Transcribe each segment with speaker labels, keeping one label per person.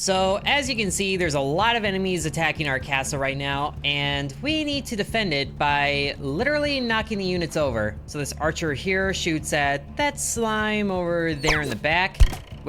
Speaker 1: So as you can see, there's a lot of enemies attacking our castle right now, and we need to defend it by literally knocking the units over. So this archer here shoots at that slime over there in the back,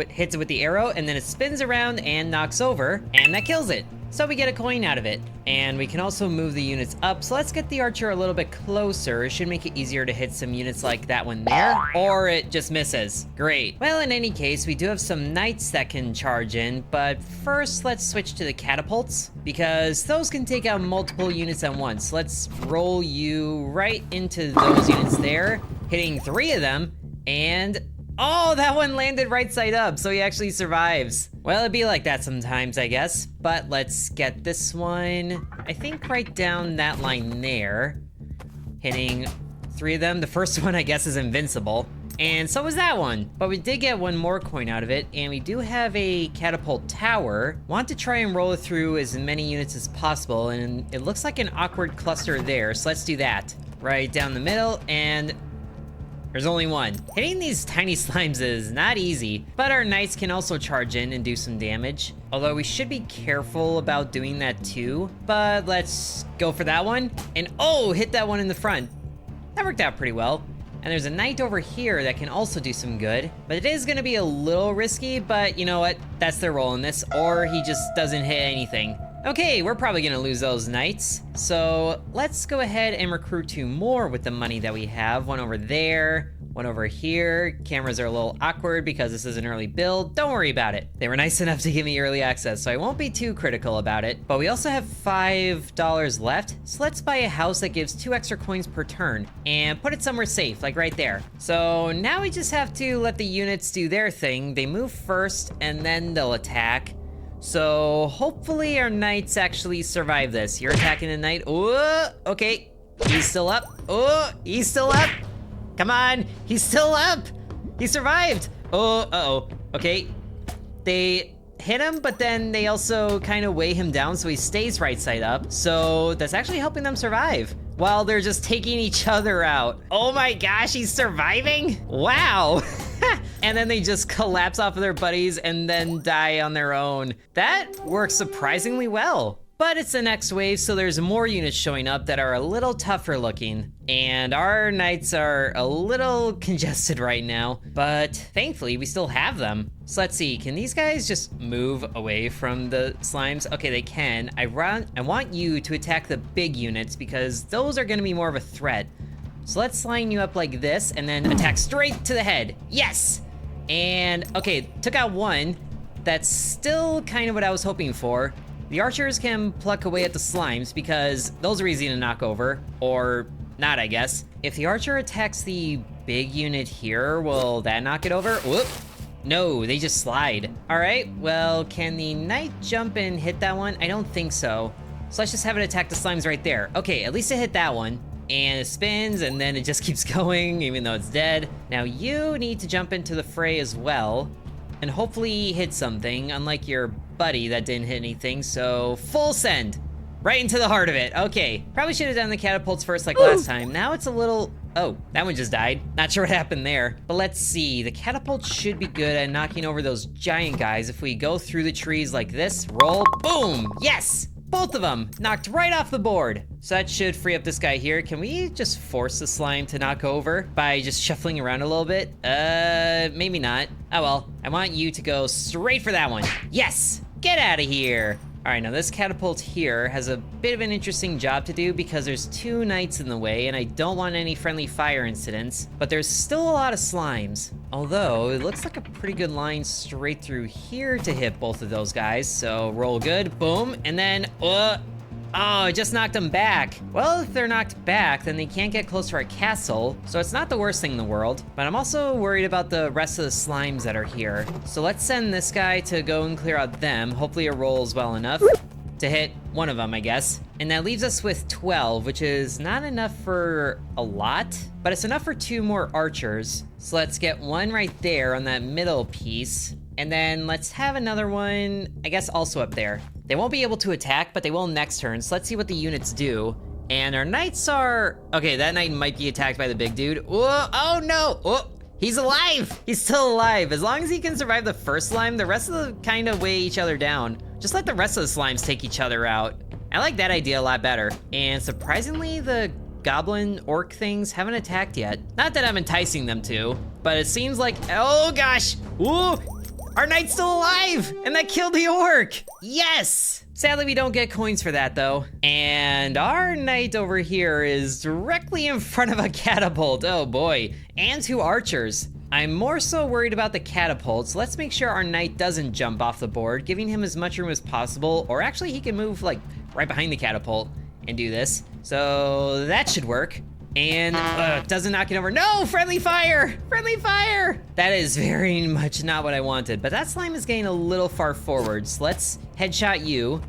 Speaker 1: hits it with the arrow, and then it spins around and knocks over, and that kills it. So we get a coin out of it. And we can also move the units up, so let's get the archer a little bit closer. It should make it easier to hit some units like that one there, or it just misses. Great. Well, in any case, we do have some knights that can charge in, but first let's switch to the catapults, because those can take out multiple units at once. Let's roll you right into those units there, hitting 3 of them, and oh, that one landed right side up, so he actually survives. Well, it'd be like that sometimes, I guess. But let's get this one, I think right down that line there. Hitting 3 of them. The first one, I guess, is invincible. And so was that one. But we did get 1 more coin out of it, and we do have a catapult tower. Want to try and roll it through as many units as possible, and it looks like an awkward cluster there, so let's do that. Right down the middle, and there's only 1. Hitting these tiny slimes is not easy, but our knights can also charge in and do some damage. Although we should be careful about doing that too, but let's go for that one. And oh, hit that one in the front. That worked out pretty well. And there's a knight over here that can also do some good, but it is gonna be a little risky, but you know what? That's their role in this, or he just doesn't hit anything. Okay, we're probably gonna lose those knights, so let's go ahead and recruit 2 more with the money that we have. 1 over there, 1 over here. Cameras are a little awkward because this is an early build. Don't worry about it. They were nice enough to give me early access, so I won't be too critical about it. But we also have $5 left, so let's buy a house that gives 2 extra coins per turn and put it somewhere safe, like right there. So now we just have to let the units do their thing. They move first and then they'll attack. So hopefully our knights actually survive this. You're attacking the knight. Oh, okay. He's still up. Oh, he's still up. Come on, he's still up. He survived. Oh, uh-oh. Okay. They hit him, but then they also kind of weigh him down so he stays right side up. So that's actually helping them survive while they're just taking each other out. Oh my gosh, he's surviving? Wow. And then they just collapse off of their buddies and then die on their own. That works surprisingly well. But it's the next wave, so there's more units showing up that are a little tougher looking. And our knights are a little congested right now, but thankfully we still have them. So let's see, can these guys just move away from the slimes? Okay, they can. I want you to attack the big units because those are gonna be more of a threat. So let's line you up like this and then attack straight to the head. Yes! And okay, took out 1. That's still kind of what I was hoping for. The archers can pluck away at the slimes because those are easy to knock over, or not, I guess. If the archer attacks the big unit here, will that knock it over? Whoop. No, they just slide. All right, well, can the knight jump and hit that one? I don't think so. So let's just have it attack the slimes right there. Okay, at least it hit that one. And it spins, and then it just keeps going, even though it's dead. Now you need to jump into the fray as well, and hopefully hit something, unlike your buddy that didn't hit anything, so full send. Right into the heart of it. Okay, probably should have done the catapults first like last time. Now it's a little, oh, that one just died. Not sure what happened there, but let's see. The catapult should be good at knocking over those giant guys. If we go through the trees like this, roll, boom, yes! Both of them knocked right off the board. So that should free up this guy here. Can we just force the slime to knock over by just shuffling around a little bit? Maybe not. Oh well, I want you to go straight for that one. Yes, get out of here. All right, now this catapult here has a bit of an interesting job to do because there's 2 knights in the way and I don't want any friendly fire incidents, but there's still a lot of slimes. Although, it looks like a pretty good line straight through here to hit both of those guys, so roll good, boom, and then, oh, it just knocked them back. Well, if they're knocked back, then they can't get close to our castle, so it's not the worst thing in the world, but I'm also worried about the rest of the slimes that are here. So let's send this guy to go and clear out them. Hopefully it rolls well enough to hit one of them, I guess. And that leaves us with 12, which is not enough for a lot, but it's enough for 2 more archers. So let's get 1 right there on that middle piece. And then let's have another one, I guess, also up there. They won't be able to attack, but they will next turn. So let's see what the units do. And our knights are, okay, that knight might be attacked by the big dude. Oh no, oh, He's alive! He's still alive. As long as he can survive the first slime, the rest of them kind of weigh each other down. Just let the rest of the slimes take each other out. I like that idea a lot better. And surprisingly, the goblin orc things haven't attacked yet. Not that I'm enticing them to, but it seems like, oh gosh! Ooh! Our knight's still alive! And that killed the orc! Yes! Sadly, we don't get coins for that though. And our knight over here is directly in front of a catapult, oh boy. And 2 archers. I'm more so worried about the catapults. Let's make sure our knight doesn't jump off the board, giving him as much room as possible, or actually he can move like right behind the catapult and do this. So that should work. And doesn't knock it over. No, friendly fire! Friendly fire! That is very much not what I wanted, but that slime is getting a little far forward. So let's headshot you.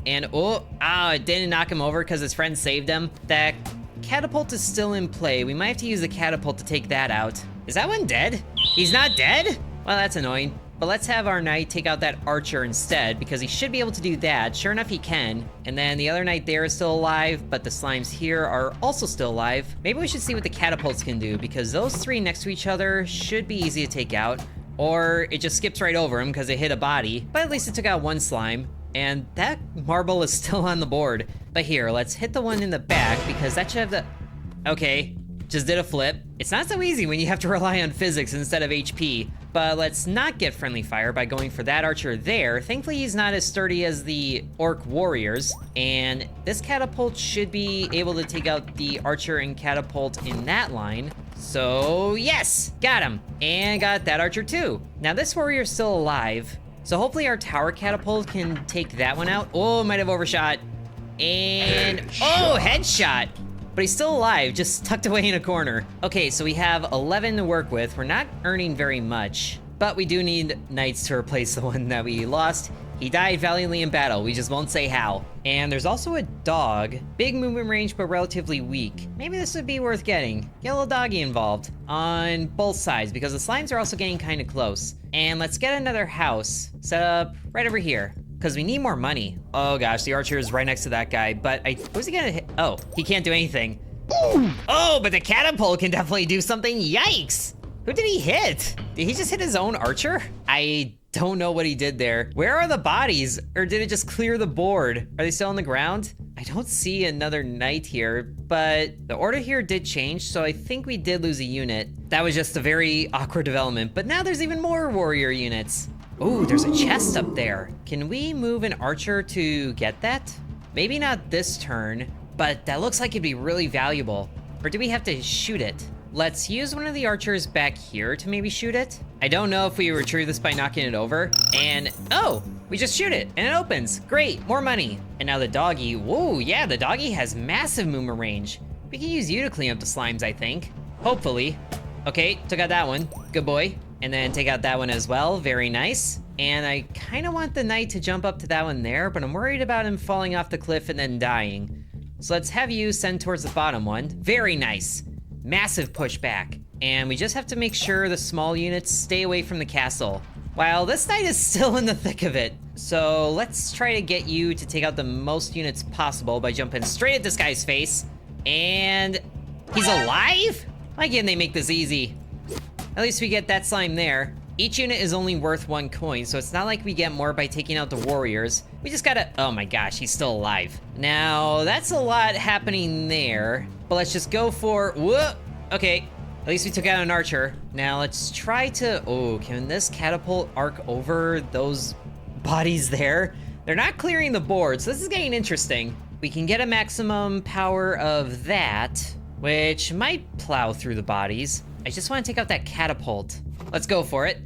Speaker 1: And it didn't knock him over because his friend saved him. That catapult is still in play. We might have to use the catapult to take that out. Is that one dead? He's not dead? Well, that's annoying. But let's have our knight take out that archer instead, because he should be able to do that. Sure enough, he can. And then the other knight there is still alive, but the slimes here are also still alive. Maybe we should see what the catapults can do, because those 3 next to each other should be easy to take out. Or it just skips right over him because it hit a body. But at least it took out 1 slime. And that marble is still on the board. But here, let's hit the one in the back, because that should have the... Okay, just did a flip. It's not so easy when you have to rely on physics instead of HP. But let's not get friendly fire by going for that archer there. Thankfully, he's not as sturdy as the orc warriors. And this catapult should be able to take out the archer and catapult in that line. So yes, got him. And got that archer too. Now this warrior's still alive. So hopefully our tower catapult can take that one out. Oh, might have overshot. And, headshot. But he's still alive, just tucked away in a corner. Okay, so we have 11 to work with. We're not earning very much, but we do need knights to replace the one that we lost. He died valiantly in battle, we just won't say how. And there's also a dog. Big movement range, but relatively weak. Maybe this would be worth getting. Get a little doggy involved on both sides, because the slimes are also getting kind of close. And let's get another house set up right over here, because we need more money. Oh gosh, the archer is right next to that guy, but who's he gonna hit? Oh, he can't do anything. Oh, but the catapult can definitely do something. Yikes! Who did he hit? Did he just hit his own archer? I don't know what he did there. Where are the bodies? Or did it just clear the board? Are they still on the ground? I don't see another knight here, but the order here did change, so I think we did lose a unit. That was just a very awkward development, but now there's even more warrior units. Ooh, there's a chest up there. Can we move an archer to get that? Maybe not this turn, but that looks like it'd be really valuable. Or do we have to shoot it? Let's use one of the archers back here to maybe shoot it. I don't know if we retrieve this by knocking it over. And, oh, we just shoot it and it opens. Great, more money. And now the doggy, whoa, yeah, the doggy has massive movement range. We can use you to clean up the slimes, I think. Hopefully. Okay, took out that one, good boy. And then take out that one as well, very nice. And I kind of want the knight to jump up to that one there, but I'm worried about him falling off the cliff and then dying. So let's have you send towards the bottom one. Very nice. Massive pushback. And we just have to make sure the small units stay away from the castle. While this knight is still in the thick of it. So let's try to get you to take out the most units possible by jumping straight at this guy's face. And he's alive? Why can't they make this easy? At least we get that slime there. Each unit is only worth 1 coin, so it's not like we get more by taking out the warriors. We just gotta, oh my gosh, he's still alive. Now, that's a lot happening there, but let's just go for, whoa, okay. At least we took out an archer. Now let's try to, oh, can this catapult arc over those bodies there? They're not clearing the board, so this is getting interesting. We can get a maximum power of that, which might plow through the bodies. I just want to take out that catapult. Let's go for it.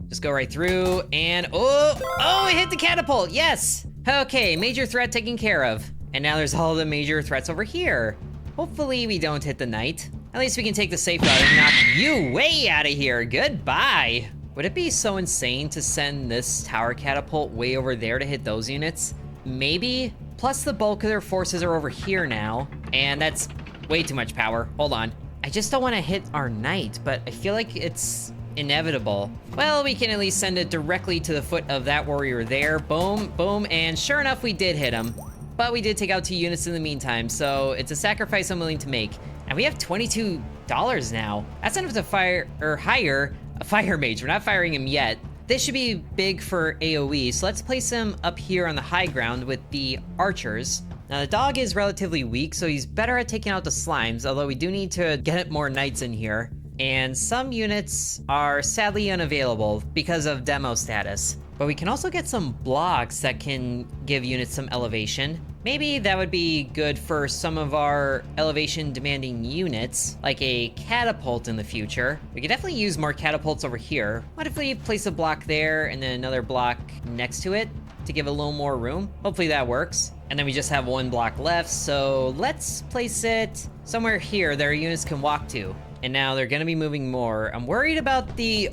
Speaker 1: Just go right through and, oh, it hit the catapult, yes. Okay, major threat taken care of. And now there's all the major threats over here. Hopefully we don't hit the knight. At least we can take the safe route and knock you way out of here, goodbye. Would it be so insane to send this tower catapult way over there to hit those units? Maybe, plus the bulk of their forces are over here now. And that's way too much power, hold on. I just don't want to hit our knight, but I feel like it's inevitable. Well, we can at least send it directly to the foot of that warrior there. Boom, boom, and sure enough, we did hit him. But we did take out 2 units in the meantime, so it's a sacrifice I'm willing to make. And we have $22 now. That's enough to hire a fire mage. We're not firing him yet. This should be big for AoE, so let's place him up here on the high ground with the archers. Now the dog is relatively weak, so he's better at taking out the slimes, although we do need to get more knights in here. And some units are sadly unavailable because of demo status. But we can also get some blocks that can give units some elevation. Maybe that would be good for some of our elevation demanding units, like a catapult in the future. We could definitely use more catapults over here. What if we place a block there and then another block next to it to give a little more room? Hopefully that works. And then we just have one block left, so let's place it somewhere here that our units can walk to. And now they're gonna be moving more. I'm worried about the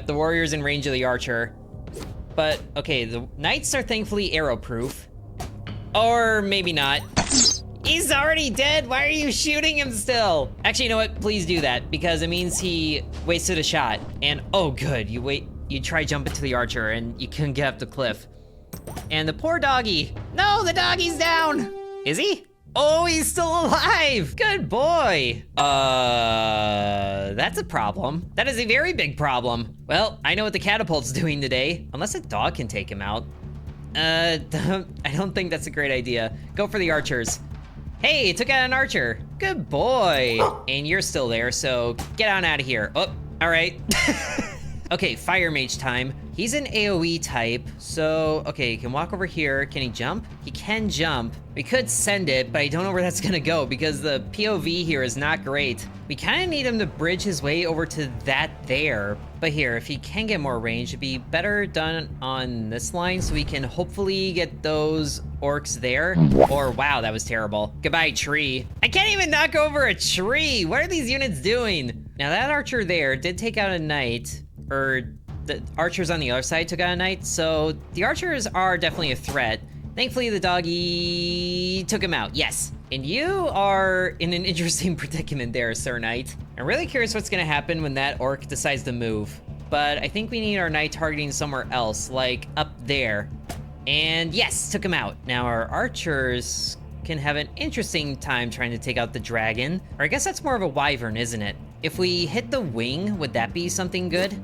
Speaker 1: warrior's in range of the archer. But, okay, the knights are thankfully arrow-proof. Or maybe not. He's already dead! Why are you shooting him still? Actually, you know what? Please do that, because it means he wasted a shot. And, oh good, you try jumping to the archer and you couldn't get up the cliff. And the poor doggy. No, the doggy's down! Is he? Oh, he's still alive! Good boy! That's a problem. That is a very big problem. Well, I know what the catapult's doing today. Unless a dog can take him out. I don't think that's a great idea. Go for the archers. Hey, it took out an archer. Good boy. And you're still there, so get on out of here. Oh, all right. Okay, fire mage time. He's an AoE type, so, okay, he can walk over here. Can he jump? He can jump. We could send it, but I don't know where that's gonna go because the POV here is not great. We kind of need him to bridge his way over to that there. But here, if he can get more range, it'd be better done on this line so we can hopefully get those orcs there. Or, wow, that was terrible. Goodbye, tree. I can't even knock over a tree. What are these units doing? Now, that archer there did take out a knight, or the archers on the other side took out a knight, so the archers are definitely a threat. Thankfully, the doggy took him out, yes. And you are in an interesting predicament there, Sir Knight. I'm really curious what's gonna happen when that orc decides to move. But I think we need our knight targeting somewhere else, like up there. And yes, took him out. Now our archers can have an interesting time trying to take out the dragon. Or I guess that's more of a wyvern, isn't it? If we hit the wing, would that be something good?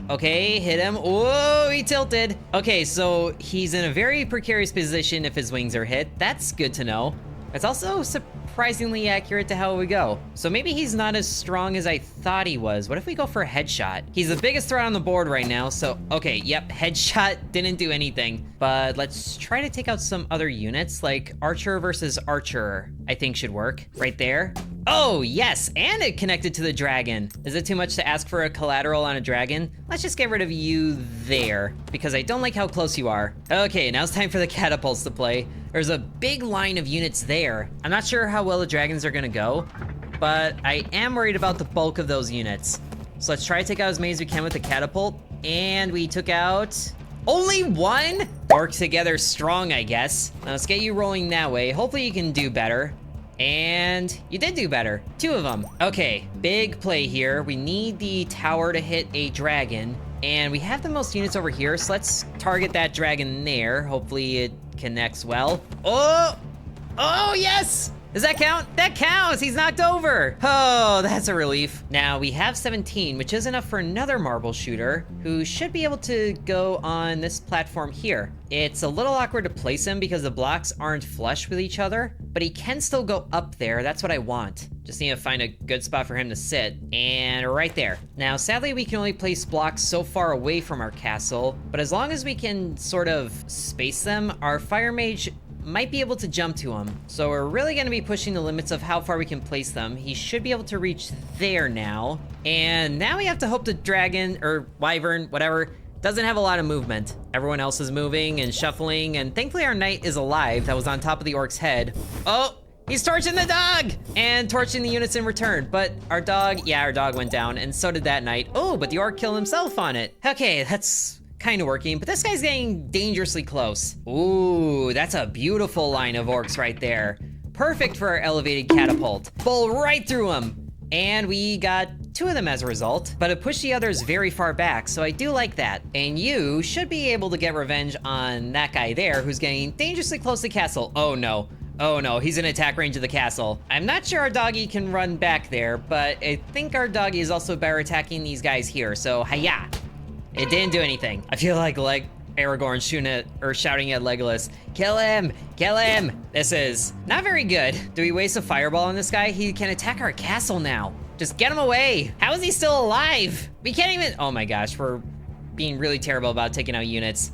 Speaker 1: Okay, hit him. Whoa, he tilted. Okay, so he's in a very precarious position if his wings are hit. That's good to know. It's also surprisingly accurate to how we go. So maybe he's not as strong as I thought he was. What if we go for a headshot? He's the biggest threat on the board right now, so okay, yep, headshot didn't do anything. But let's try to take out some other units, like archer versus archer, I think should work. Right there. Oh, yes, and it connected to the dragon. Is it too much to ask for a collateral on a dragon? Let's just get rid of you there, because I don't like how close you are. Okay, now it's time for the catapults to play. There's a big line of units there. I'm not sure how well the dragons are gonna go, but I am worried about the bulk of those units. So let's try to take out as many as we can with the catapult, and we took out only one? Work together strong, I guess. Now let's get you rolling that way. Hopefully you can do better. And you did do better. 2 of them. Okay, big play here. We need the tower to hit a dragon. And we have the most units over here, so let's target that dragon there. Hopefully it connects well. Oh! Oh, yes! Does that count? That counts! He's knocked over! Oh, that's a relief. Now, we have 17, which is enough for another marble shooter, who should be able to go on this platform here. It's a little awkward to place him because the blocks aren't flush with each other, but he can still go up there. That's what I want. Just need to find a good spot for him to sit, and right there. Now, sadly, we can only place blocks so far away from our castle, but as long as we can sort of space them, our fire mage might be able to jump to him. So we're really gonna be pushing the limits of how far we can place them. He should be able to reach there now. And now we have to hope the dragon, or wyvern, whatever, doesn't have a lot of movement. Everyone else is moving and shuffling, and thankfully our knight is alive that was on top of the orc's head. Oh, he's torching the dog! And torching the units in return. But our dog, yeah, our dog went down, and so did that knight. Oh, but the orc killed himself on it. Okay, that's kind of working, but this guy's getting dangerously close. Ooh, that's a beautiful line of orcs right there. Perfect for our elevated catapult. Bowl right through him. And we got 2 of them as a result, but it pushed the others very far back, so I do like that. And you should be able to get revenge on that guy there who's getting dangerously close to castle. Oh no. Oh no, he's in attack range of the castle. I'm not sure our doggy can run back there, but I think our doggy is also better attacking these guys here, so hiya. It didn't do anything. I feel like Aragorn shouting at Legolas, kill him, kill him. This is not very good. Do we waste a fireball on this guy? He can attack our castle now. Just get him away. How is he still alive? We can't even, oh my gosh, we're being really terrible about taking out units.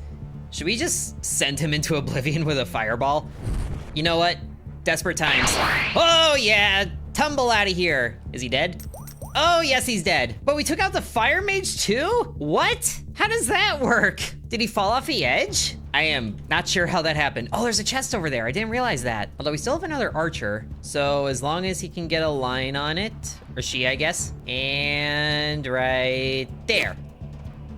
Speaker 1: Should we just send him into oblivion with a fireball? You know what? Desperate times. Oh yeah, tumble out of here. Is he dead? Oh yes, he's dead. But we took out the fire mage too? What? How does that work? Did he fall off the edge? I am not sure how that happened. Oh, there's a chest over there. I didn't realize that. Although we still have another archer. So as long as he can get a line on it, or she, I guess. And right there.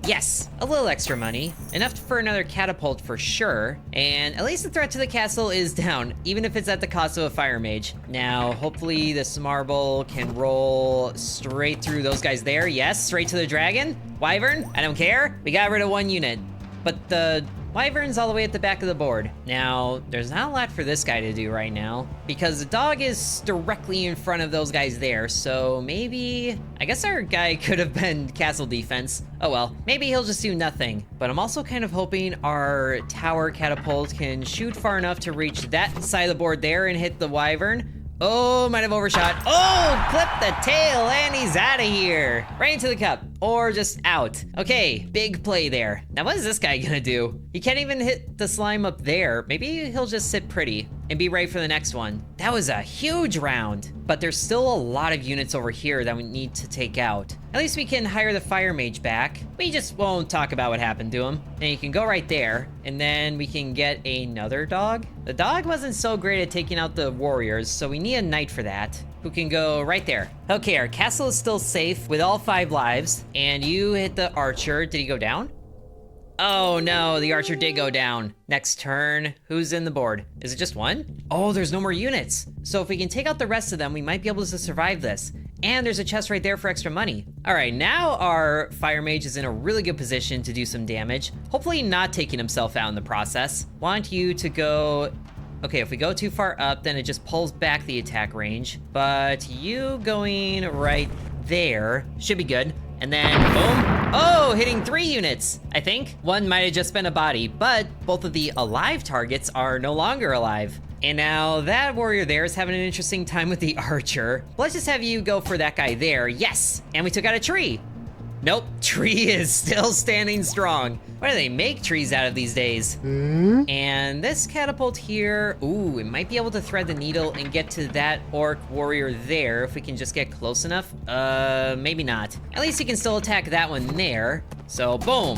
Speaker 1: Yes, a little extra money. Enough for another catapult for sure. And at least the threat to the castle is down, even if it's at the cost of a fire mage. Now, hopefully this marble can roll straight through those guys there. Yes, straight to the dragon. Wyvern, I don't care. We got rid of one unit. But the Wyvern's all the way at the back of the board. Now, there's not a lot for this guy to do right now, because the dog is directly in front of those guys there, so maybe... I guess our guy could have been castle defense. Oh well, maybe he'll just do nothing. But I'm also kind of hoping our tower catapult can shoot far enough to reach that side of the board there and hit the Wyvern. Oh, might have overshot. Oh, clip the tail and he's out of here. Right into the cup, or just out. Okay, big play there. Now what is this guy gonna do? He can't even hit the slime up there. Maybe he'll just sit pretty and be ready for the next one. That was a huge round, but there's still a lot of units over here that we need to take out. At least we can hire the fire mage back. We just won't talk about what happened to him. And you can go right there, and then we can get another dog. The dog wasn't so great at taking out the warriors, so we need a knight for that, who can go right there. Okay, our castle is still safe with all 5 lives, and you hit the archer. Did he go down? Oh no, the archer did go down. Next turn, who's in the board? Is it just one? Oh, there's no more units. So if we can take out the rest of them, we might be able to survive this. And there's a chest right there for extra money. All right, now our fire mage is in a really good position to do some damage. Hopefully not taking himself out in the process. Want you to go... Okay, if we go too far up, then it just pulls back the attack range. But you going right there should be good. And then, boom. Oh, hitting 3 units, I think. One might have just been a body, but both of the alive targets are no longer alive. And now that warrior there is having an interesting time with the archer. Let's just have you go for that guy there. Yes, and we took out a tree. Nope, tree is still standing strong. What do they make trees out of these days? And this catapult here, ooh, it might be able to thread the needle and get to that orc warrior there if we can just get close enough. Maybe not. At least he can still attack that one there. So, boom.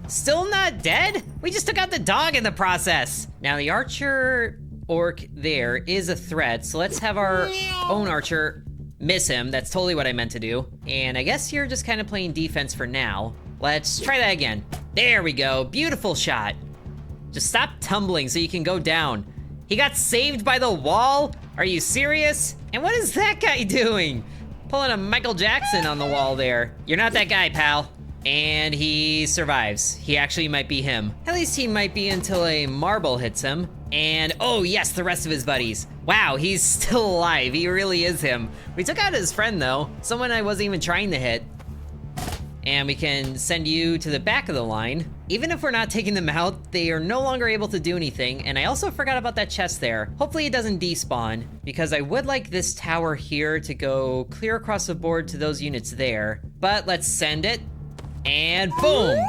Speaker 1: Still not dead? We just took out the dog in the process. Now the archer orc there is a threat, so let's have our own archer miss him. That's totally what I meant to do. And I guess you're just kind of playing defense for now. Let's try that again. There we go, beautiful shot. Just stop tumbling so you can go down. He got saved by the wall? Are you serious? And what is that guy doing? Pulling a Michael Jackson on the wall there. You're not that guy, pal. And he survives. He actually might be him. At least he might be until a marble hits him. And oh yes, the rest of his buddies. Wow, he's still alive. He really is him. We took out his friend though, someone I wasn't even trying to hit. And we can send you to the back of the line. Even if we're not taking them out, they are no longer able to do anything. And I also forgot about that chest there. Hopefully it doesn't despawn, because I would like this tower here to go clear across the board to those units there. But let's send it. And boom!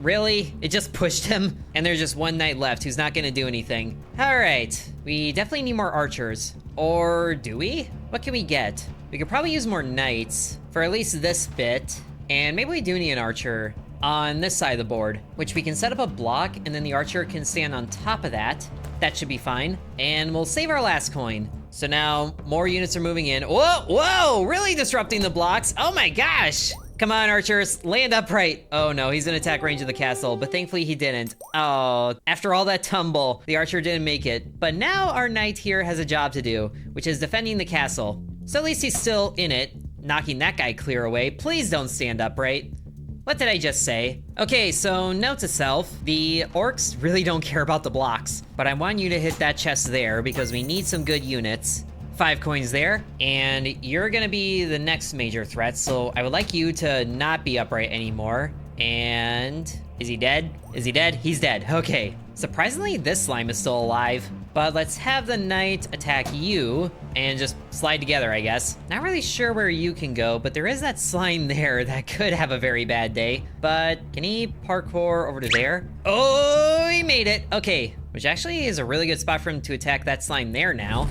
Speaker 1: Really? It just pushed him? And there's just one knight left who's not gonna do anything. All right, we definitely need more archers. Or do we? What can we get? We could probably use more knights for at least this bit. And maybe we do need an archer on this side of the board, which we can set up a block and then the archer can stand on top of that. That should be fine. And we'll save our last coin. So now more units are moving in. Whoa, whoa, really disrupting the blocks. Oh my gosh. Come on, archers, land upright. Oh no, he's in attack range of the castle, but thankfully he didn't. Oh, after all that tumble, the archer didn't make it. But now our knight here has a job to do, which is defending the castle. So at least he's still in it, knocking that guy clear away. Please don't stand upright. What did I just say? Okay, so note to self, the orcs really don't care about the blocks, but I want you to hit that chest there because we need some good units. 5 coins there, and you're gonna be the next major threat, so I would like you to not be upright anymore. And is he dead? Is he dead? He's dead. Okay. Surprisingly, this slime is still alive. But let's have the knight attack you and just slide together, I guess. Not really sure where you can go, but there is that slime there that could have a very bad day. But can he parkour over to there? Oh, he made it. Okay, which actually is a really good spot for him to attack that slime there now.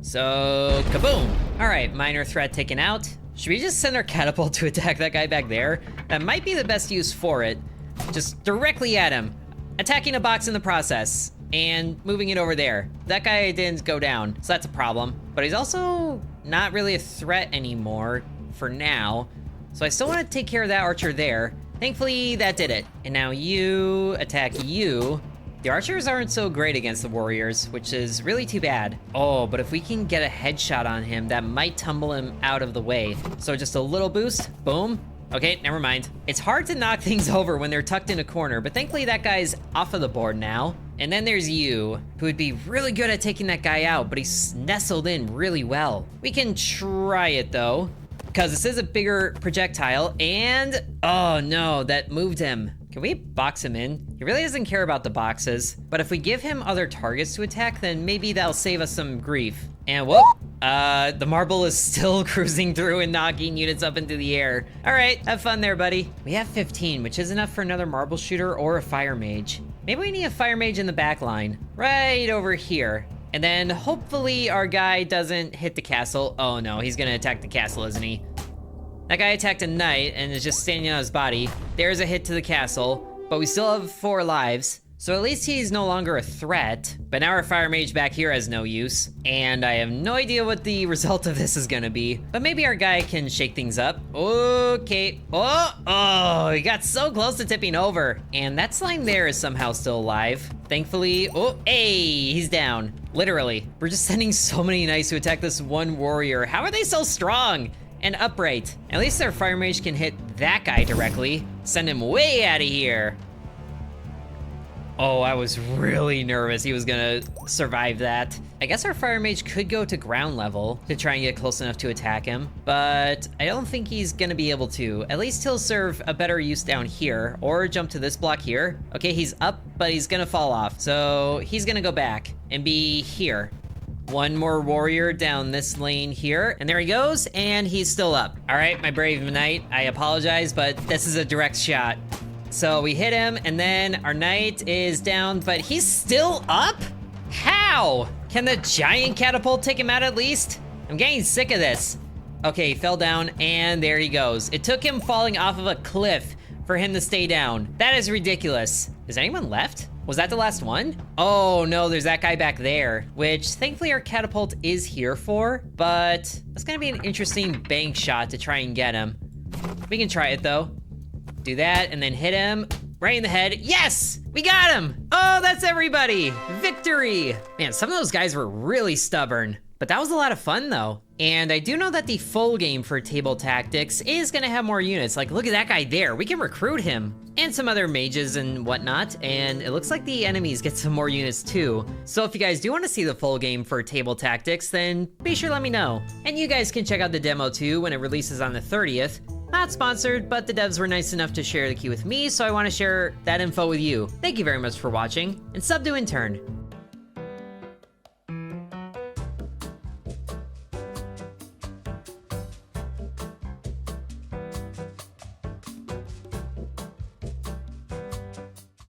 Speaker 1: So, kaboom. All right, minor threat taken out. Should we just send our catapult to attack that guy back there? That might be the best use for it. Just directly at him. Attacking a box in the process. And moving it over there. That guy didn't go down, so that's a problem. But he's also not really a threat anymore for now. So I still want to take care of that archer there. Thankfully, that did it. And now you attack you. The archers aren't so great against the warriors, which is really too bad. Oh, but if we can get a headshot on him, that might tumble him out of the way. So just a little boost, boom. Okay, never mind. It's hard to knock things over when they're tucked in a corner, but thankfully that guy's off of the board now. And then there's you, who would be really good at taking that guy out, but he's nestled in really well. We can try it though, because this is a bigger projectile, and oh no, that moved him. Can we box him in? He really doesn't care about the boxes, but if we give him other targets to attack, then maybe that'll save us some grief. And whoop, the marble is still cruising through and knocking units up into the air. All right, have fun there, buddy. We have 15, which is enough for another marble shooter or a fire mage. Maybe we need a fire mage in the back line, right over here. And then hopefully our guy doesn't hit the castle. Oh no, he's gonna attack the castle, isn't he? That guy attacked a knight and is just standing on his body. There's a hit to the castle, but we still have 4 lives. So at least he's no longer a threat, but now our fire mage back here has no use. And I have no idea what the result of this is gonna be, but maybe our guy can shake things up. Okay, oh, he got so close to tipping over. And that slime there is somehow still alive. Thankfully, oh, hey, he's down, literally. We're just sending so many knights to attack this one warrior. How are they so strong? And upright. At least our fire mage can hit that guy directly. Send him way out of here. Oh, I was really nervous he was gonna survive that. I guess our fire mage could go to ground level to try and get close enough to attack him, but I don't think he's gonna be able to. At least he'll serve a better use down here, or jump to this block here. Okay, he's up, but he's gonna fall off. So he's gonna go back and be here. One more warrior down this lane here, and there he goes, and he's still up. All right, my brave knight, I apologize, but this is a direct shot. So we hit him, and then our knight is down, but he's still up? How? Can the giant catapult take him out at least? I'm getting sick of this. Okay, he fell down, and there he goes. It took him falling off of a cliff for him to stay down. That is ridiculous. Is anyone left? Was that the last one? Oh no, there's that guy back there, which thankfully our catapult is here for, but that's gonna be an interesting bank shot to try and get him. We can try it though. Do that and then hit him right in the head. Yes, we got him. Oh, that's everybody. Victory. Man, some of those guys were really stubborn, but that was a lot of fun though. And I do know that the full game for Table Tactics is gonna have more units. Like, look at that guy there. We can recruit him. And some other mages and whatnot. And it looks like the enemies get some more units too. So if you guys do want to see the full game for Table Tactics, then be sure to let me know. And you guys can check out the demo too when it releases on the 30th. Not sponsored, but the devs were nice enough to share the key with me, so I want to share that info with you. Thank you very much for watching, and sub to Intern.